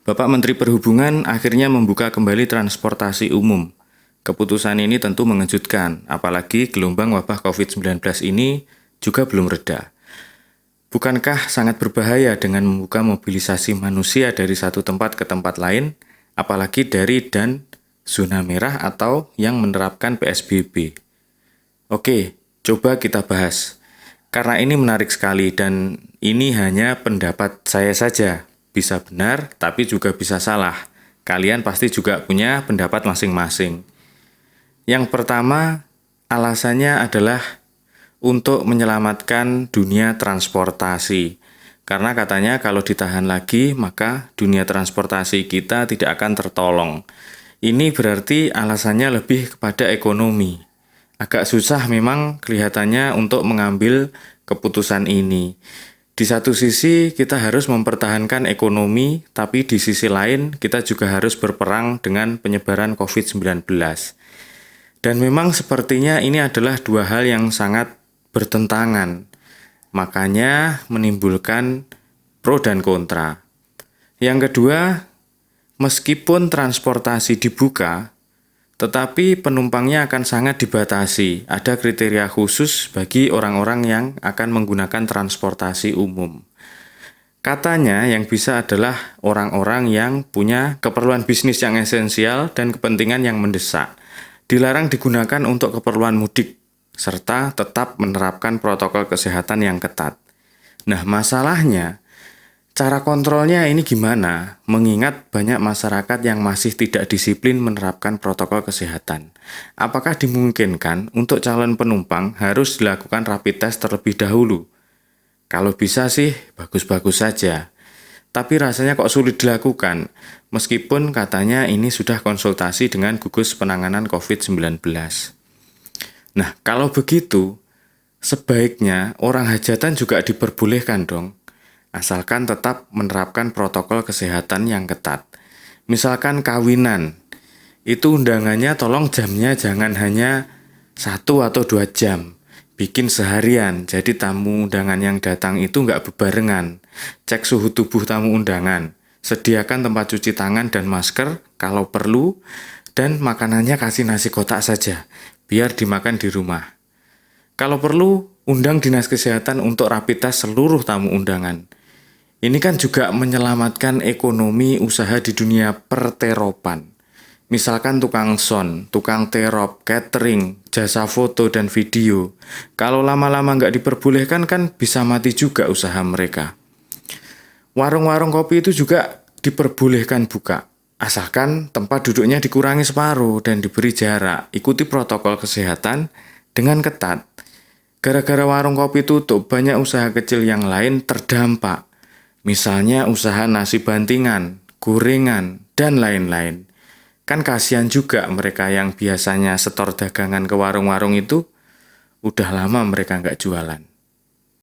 Bapak Menteri Perhubungan akhirnya membuka kembali transportasi umum. Keputusan ini tentu mengejutkan, apalagi gelombang wabah COVID-19 ini juga belum reda. Bukankah sangat berbahaya dengan membuka mobilisasi manusia dari satu tempat ke tempat lain, apalagi dari dan zona merah atau yang menerapkan PSBB? Oke, coba kita bahas. Karena ini menarik sekali dan ini hanya pendapat saya saja. Bisa benar, tapi juga bisa salah. Kalian pasti juga punya pendapat masing-masing. Yang pertama, alasannya adalah untuk menyelamatkan dunia transportasi. Karena katanya kalau ditahan lagi, maka dunia transportasi kita tidak akan tertolong. Ini berarti alasannya lebih kepada ekonomi. Agak susah memang kelihatannya untuk mengambil keputusan ini. Di satu sisi kita harus mempertahankan ekonomi, tapi di sisi lain kita juga harus berperang dengan penyebaran COVID-19. Dan memang sepertinya ini adalah dua hal yang sangat bertentangan. Makanya menimbulkan pro dan kontra. Yang kedua, meskipun transportasi dibuka, tetapi penumpangnya akan sangat dibatasi. Ada kriteria khusus bagi orang-orang yang akan menggunakan transportasi umum. Katanya yang bisa adalah orang-orang yang punya keperluan bisnis yang esensial dan kepentingan yang mendesak. Dilarang digunakan untuk keperluan mudik, serta tetap menerapkan protokol kesehatan yang ketat. Nah, masalahnya, cara kontrolnya ini gimana? Mengingat banyak masyarakat yang masih tidak disiplin menerapkan protokol kesehatan. Apakah dimungkinkan untuk calon penumpang harus dilakukan rapid test terlebih dahulu? Kalau bisa sih, bagus-bagus saja. Tapi rasanya kok sulit dilakukan, meskipun katanya ini sudah konsultasi dengan gugus penanganan COVID-19. Nah, kalau begitu, sebaiknya orang hajatan juga diperbolehkan dong. Asalkan tetap menerapkan protokol kesehatan yang ketat. Misalkan kawinan, itu undangannya tolong jamnya jangan hanya 1 atau 2 jam. Bikin seharian, jadi tamu undangan yang datang itu nggak bebarengan. Cek suhu tubuh tamu undangan. Sediakan tempat cuci tangan dan masker kalau perlu, dan makanannya kasih nasi kotak saja, biar dimakan di rumah. Kalau perlu, undang dinas kesehatan untuk rapid test seluruh tamu undangan. Ini kan juga menyelamatkan ekonomi usaha di dunia perteropan. Misalkan tukang son, tukang terop, catering, jasa foto dan video. Kalau lama-lama nggak diperbolehkan kan bisa mati juga usaha mereka. Warung-warung kopi itu juga diperbolehkan buka. Asalkan tempat duduknya dikurangi separuh dan diberi jarak. Ikuti protokol kesehatan dengan ketat. Gara-gara warung kopi tutup, banyak usaha kecil yang lain terdampak. Misalnya usaha nasi bantingan, gorengan, dan lain-lain. Kan kasihan juga mereka yang biasanya setor dagangan ke warung-warung itu, udah lama mereka nggak jualan.